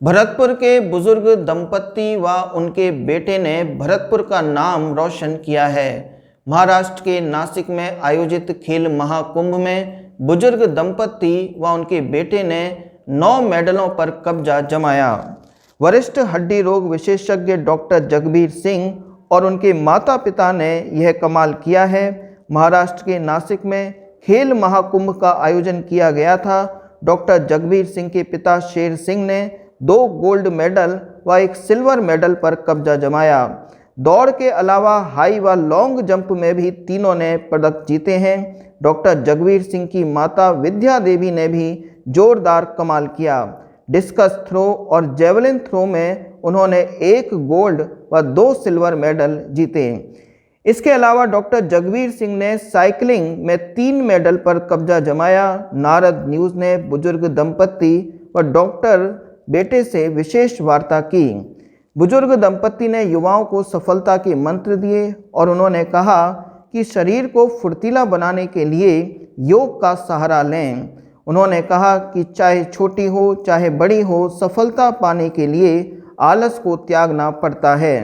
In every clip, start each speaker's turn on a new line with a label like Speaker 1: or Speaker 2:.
Speaker 1: भरतपुर के बुजुर्ग दंपत्ति व उनके बेटे ने भरतपुर का नाम रोशन किया है। महाराष्ट्र के नासिक में आयोजित खेल महाकुंभ में बुजुर्ग दंपत्ति व उनके बेटे ने 9 मेडलों पर कब्जा जमाया। वरिष्ठ हड्डी रोग विशेषज्ञ डॉक्टर जगबीर सिंह और उनके माता पिता ने यह कमाल किया है। महाराष्ट्र के नासिक में खेल महाकुंभ का आयोजन किया गया था। डॉक्टर जगबीर सिंह के पिता शेर सिंह ने 2 गोल्ड मेडल व 1 सिल्वर मेडल पर कब्जा जमाया। दौड़ के अलावा हाई व लॉन्ग जंप में भी तीनों ने पदक जीते हैं। डॉक्टर जगबीर सिंह की माता विद्या देवी ने भी जोरदार कमाल किया। डिस्कस थ्रो और जेवलिन थ्रो में उन्होंने 1 गोल्ड व 2 सिल्वर मेडल जीते। इसके अलावा डॉक्टर जगबीर सिंह ने साइकिलिंग में 3 मेडल पर कब्जा जमाया। नारद न्यूज़ ने बुजुर्ग दंपत्ति व डॉक्टर बेटे से विशेष वार्ता की। बुजुर्ग दंपत्ति ने युवाओं को सफलता के मंत्र दिए और उन्होंने कहा कि शरीर को फुर्तीला बनाने के लिए योग का सहारा लें। उन्होंने कहा कि चाहे छोटी हो चाहे बड़ी हो, सफलता पाने के लिए आलस को त्यागना पड़ता है।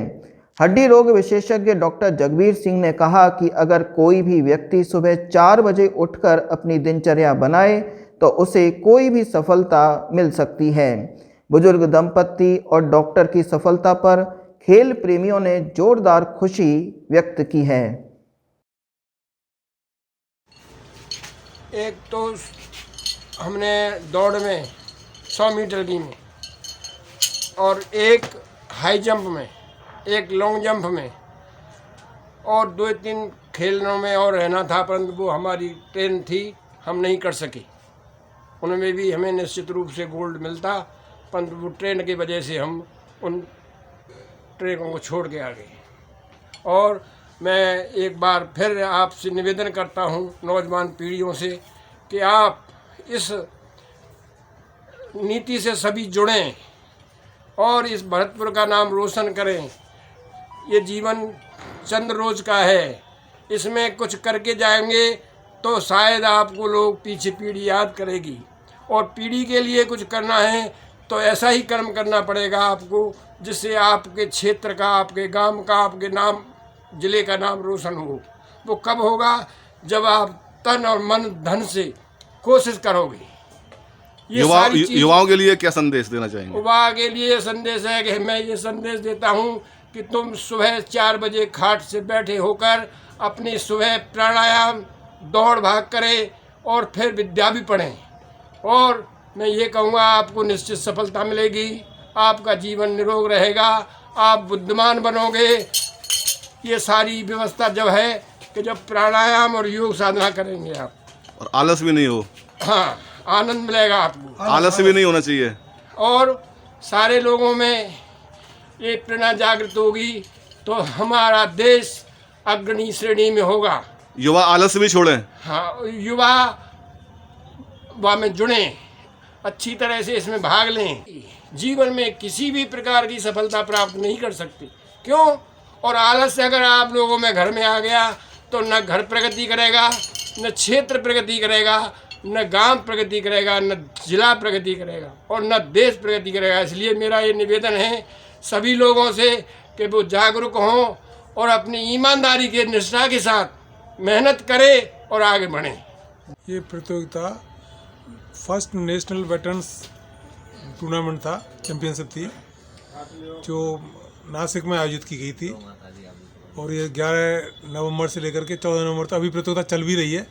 Speaker 1: हड्डी रोग विशेषज्ञ डॉक्टर जगबीर सिंह ने कहा कि अगर कोई भी व्यक्ति सुबह 4 बजे उठकर अपनी दिनचर्या बनाए तो उसे कोई भी सफलता मिल सकती है। बुजुर्ग दंपत्ति और डॉक्टर की सफलता पर खेल प्रेमियों ने जोरदार खुशी व्यक्त की है।
Speaker 2: एक तो हमने दौड़ में 100 मीटर की में और एक हाई जंप में, एक लॉन्ग जंप में और 2-3 खेलों में और रहना था, परंतु वो हमारी ट्रेन थी, हम नहीं कर सके। उनमें भी हमें निश्चित रूप से गोल्ड मिलता, परंतु वो ट्रेन की वजह से हम उन ट्रेनों को छोड़ के आ गए। और मैं एक बार फिर आपसे निवेदन करता हूँ नौजवान पीढ़ियों से कि आप इस नीति से सभी जुड़ें और इस भरतपुर का नाम रोशन करें। ये जीवन चंद रोज का है, इसमें कुछ करके जाएंगे तो शायद आपको लोग पीछे पीढ़ी याद करेगी, और पीढ़ी के लिए कुछ करना है तो ऐसा ही कर्म करना पड़ेगा आपको जिससे आपके क्षेत्र का, आपके गांव का, आपके नाम जिले का नाम रोशन हो। वो कब होगा? जब आप तन और मन धन से कोशिश करोगे।
Speaker 3: युवाओं के लिए क्या संदेश देना चाहेंगे?
Speaker 2: युवा के लिए संदेश है कि मैं ये संदेश देता हूँ कि तुम सुबह 4 बजे खाट से बैठे होकर अपनी सुबह प्राणायाम, दौड़ भाग करें और फिर विद्या भी पढ़ें। और मैं ये कहूँगा आपको निश्चित सफलता मिलेगी, आपका जीवन निरोग रहेगा, आप बुद्धिमान बनोगे। ये सारी व्यवस्था जब है कि जब प्राणायाम और योग साधना करेंगे आप,
Speaker 3: और आलस भी नहीं हो।
Speaker 2: हाँ, आनंद मिलेगा आपको।
Speaker 3: आलस भी नहीं होना चाहिए।
Speaker 2: और सारे लोगों में ये प्रेरणा जागृत होगी तो हमारा देश अग्रणी श्रेणी में होगा।
Speaker 3: युवा आलस भी छोड़ें।
Speaker 2: हाँ, युवा में जुड़ें, अच्छी तरह से इसमें भाग लें। जीवन में किसी भी प्रकार की सफलता प्राप्त नहीं कर सकते। क्यों? और आलस्य अगर आप लोगों में घर में आ गया तो न घर प्रगति करेगा, न क्षेत्र प्रगति करेगा, न गांव प्रगति करेगा, न जिला प्रगति करेगा और न देश प्रगति करेगा। इसलिए मेरा ये निवेदन है सभी लोगों से कि वो जागरूक हों और अपनी ईमानदारी के निष्ठा के साथ मेहनत करें और आगे बढ़ें।
Speaker 4: ये प्रतियोगिता फर्स्ट नेशनल वेटरन्स टूर्नामेंट था, चैंपियनशिप थी, जो नासिक में आयोजित की गई थी। और ये 11 नवंबर से लेकर के 14 नवंबर तक अभी प्रतियोगिता चल भी रही है।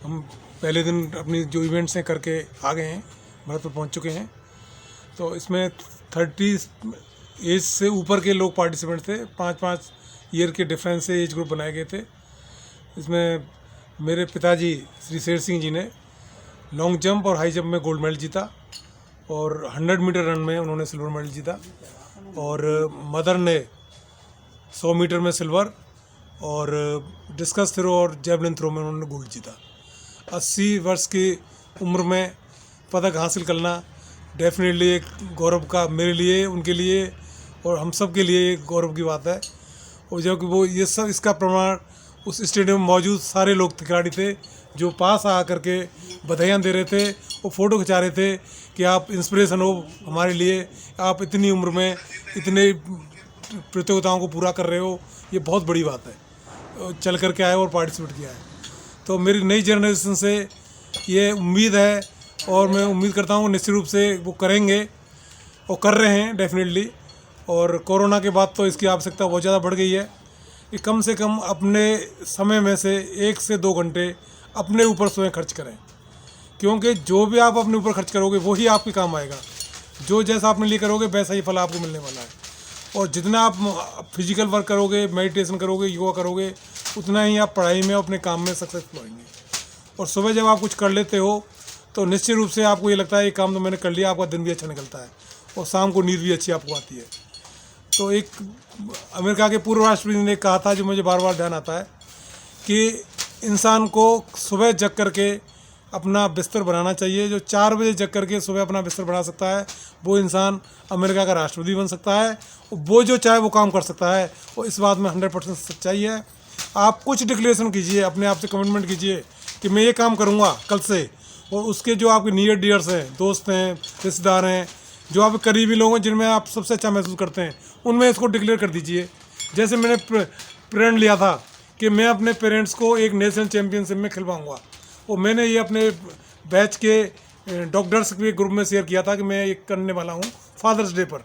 Speaker 4: हम पहले दिन अपनी जो इवेंट्स हैं करके आ गए हैं, भरतपुर पहुंच चुके हैं। तो इसमें 30 एज से ऊपर के लोग पार्टिसिपेंट थे। 5-5 ईयर के डिफरेंस से एज ग्रुप बनाए गए थे। इसमें मेरे पिताजी श्री शेर सिंह जी ने लॉन्ग जंप और हाई जंप में गोल्ड मेडल जीता और 100 मीटर रन में उन्होंने सिल्वर मेडल जीता। और मदर ने 100 मीटर में सिल्वर और डिस्कस थ्रो और जेवलिन थ्रो में उन्होंने गोल्ड जीता। 80 वर्ष की उम्र में पदक हासिल करना डेफिनेटली एक गौरव का, मेरे लिए, उनके लिए और हम सब के लिए एक गौरव की बात है। और जब वो ये सब इसका प्रमाण उस स्टेडियम में मौजूद सारे लोग खिलाड़ी थे जो पास आ करके बधाइयाँ दे रहे थे और फ़ोटो खिंचा रहे थे कि आप इंस्पिरेशन हो हमारे लिए। आप इतनी उम्र में इतने प्रतियोगिताओं को पूरा कर रहे हो, ये बहुत बड़ी बात है। चल कर के आए और पार्टिसिपेट किया है, तो मेरी नई जनरेशन से ये उम्मीद है और मैं उम्मीद करता हूँ निश्चित रूप से वो करेंगे और कर रहे हैं डेफिनेटली। और कोरोना के बाद तो इसकी आवश्यकता बहुत ज़्यादा बढ़ गई है कि कम से कम अपने समय में से 1 से 2 घंटे अपने ऊपर स्वयं खर्च करें, क्योंकि जो भी आप अपने ऊपर खर्च करोगे वही आपके काम आएगा। जो जैसा अपने लिए करोगे वैसा ही फल आपको मिलने वाला है। और जितना आप फिजिकल वर्क करोगे, मेडिटेशन करोगे, योगा करोगे, उतना ही आप पढ़ाई में अपने काम में सक्सेसफुल होंगे। और सुबह जब आप कुछ कर लेते हो तो निश्चित रूप से आपको ये लगता है ये काम तो मैंने कर लिया, आपका दिन भी अच्छा निकलता है और शाम को नींद भी अच्छी आपको आती है। तो एक अमेरिका के पूर्व राष्ट्रपति ने कहा था, जो मुझे बार बार ध्यान आता है, कि इंसान को सुबह जग करके अपना बिस्तर बनाना चाहिए। जो 4 बजे जग करके सुबह अपना बिस्तर बना सकता है वो इंसान अमेरिका का राष्ट्रपति बन सकता है। वो जो चाहे वो काम कर सकता है, और इस बात में 100% सच्चाई है। आप कुछ डिक्लेरेशन कीजिए, अपने आप से कमिटमेंट कीजिए कि मैं ये काम करूँगा कल से, और उसके जो आपके नियर डियर्स हैं, दोस्त हैं, रिश्तेदार हैं, जो आपके करीबी लोग हैं जिनमें आप सबसे अच्छा महसूस करते हैं, उनमें इसको डिक्लेयर कर दीजिए। जैसे मैंने प्रण लिया था कि मैं अपने पेरेंट्स को एक नेशनल चैम्पियनशिप में खिलवाऊँगा, और मैंने ये अपने बैच के डॉक्टर्स के ग्रुप में शेयर किया था कि मैं ये करने वाला हूँ फादर्स डे पर,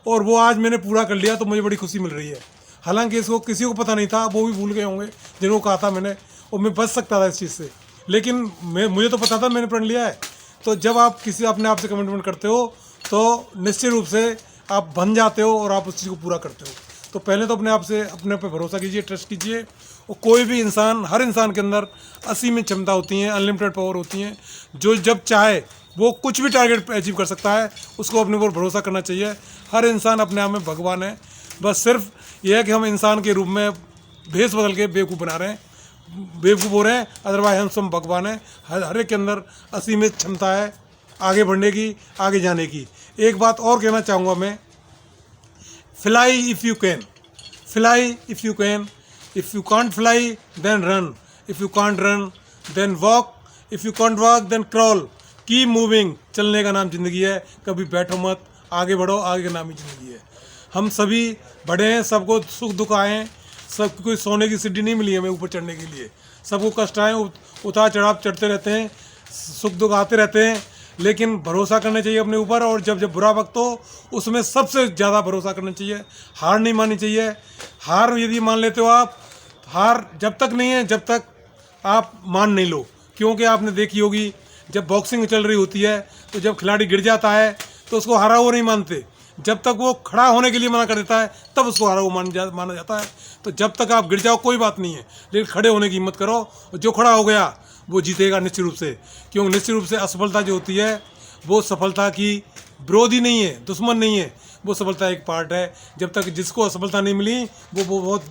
Speaker 4: और वो आज मैंने पूरा कर लिया, तो मुझे बड़ी खुशी मिल रही है। हालांकि इसको किसी को पता नहीं था, वो भी भूल गए होंगे जिनको कहा था मैंने, और मैं बच सकता था इस चीज़ से, लेकिन मुझे तो पता था मैंने प्रण लिया है। तो जब आप किसी अपने आप से कमिटमेंट करते हो तो निश्चित रूप से आप बन जाते हो और आप उस चीज़ को पूरा करते हो। तो पहले तो अपने आप से अपने पे भरोसा कीजिए, ट्रस्ट कीजिए। और कोई भी इंसान, हर इंसान के अंदर असीमित क्षमता होती हैं, अनलिमिटेड पावर होती हैं। जो जब चाहे वो कुछ भी टारगेट अचीव कर सकता है, उसको अपने ऊपर भरोसा करना चाहिए। हर इंसान अपने आप में भगवान है, बस सिर्फ यह है कि हम इंसान के रूप में भेष बदल के बेवकूफ़ बना रहे हैं, बेवकूफ़ हो रहे हैं। अदरवाइज हम सब भगवान हैं। हर एक के अंदर असीमित क्षमता है आगे बढ़ने की, आगे जाने की। एक बात और कहना चाहूँगा मैं, fly if you can, fly if you can, if you can't fly then run, if you can't run then walk, if you can't walk then crawl. Keep moving, चलने का नाम ज़िंदगी है। कभी बैठो मत, आगे बढ़ो, आगे का नाम ही ज़िंदगी है। हम सभी बड़े हैं, सबको सुख दुख आए हैं, सब कोई सोने की सीढ़ी नहीं मिली हमें ऊपर चढ़ने के लिए। सबको कष्ट आए, उतार चढ़ाव चढ़ते रहते हैं, सुख दुख आते रहते हैं, लेकिन भरोसा करना चाहिए अपने ऊपर। और जब जब बुरा वक्त हो उसमें सबसे ज़्यादा भरोसा करना चाहिए, हार नहीं माननी चाहिए। हार यदि मान लेते हो आप, हार जब तक नहीं है जब तक आप मान नहीं लो। क्योंकि आपने देखी होगी जब बॉक्सिंग चल रही होती है तो जब खिलाड़ी गिर जाता है तो उसको हारा हुआ नहीं मानते, जब तक वो खड़ा होने के लिए मना कर देता है तब उसको हारा हुआ माना जाता है। तो जब तक आप गिर जाओ कोई बात नहीं है, लेकिन खड़े होने की हिम्मत करो, और जो खड़ा हो गया वो जीतेगा निश्चित रूप से। क्योंकि निश्चित रूप से असफलता जो होती है वो सफलता की विरोधी नहीं है, दुश्मन नहीं है, वो सफलता एक पार्ट है। जब तक जिसको असफलता नहीं मिली वो बहुत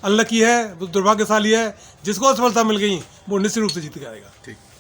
Speaker 4: अनलकी है, वो दुर्भाग्यशाली है। जिसको असफलता मिल गई वो निश्चित रूप से जीत जाएगा।
Speaker 3: ठीक।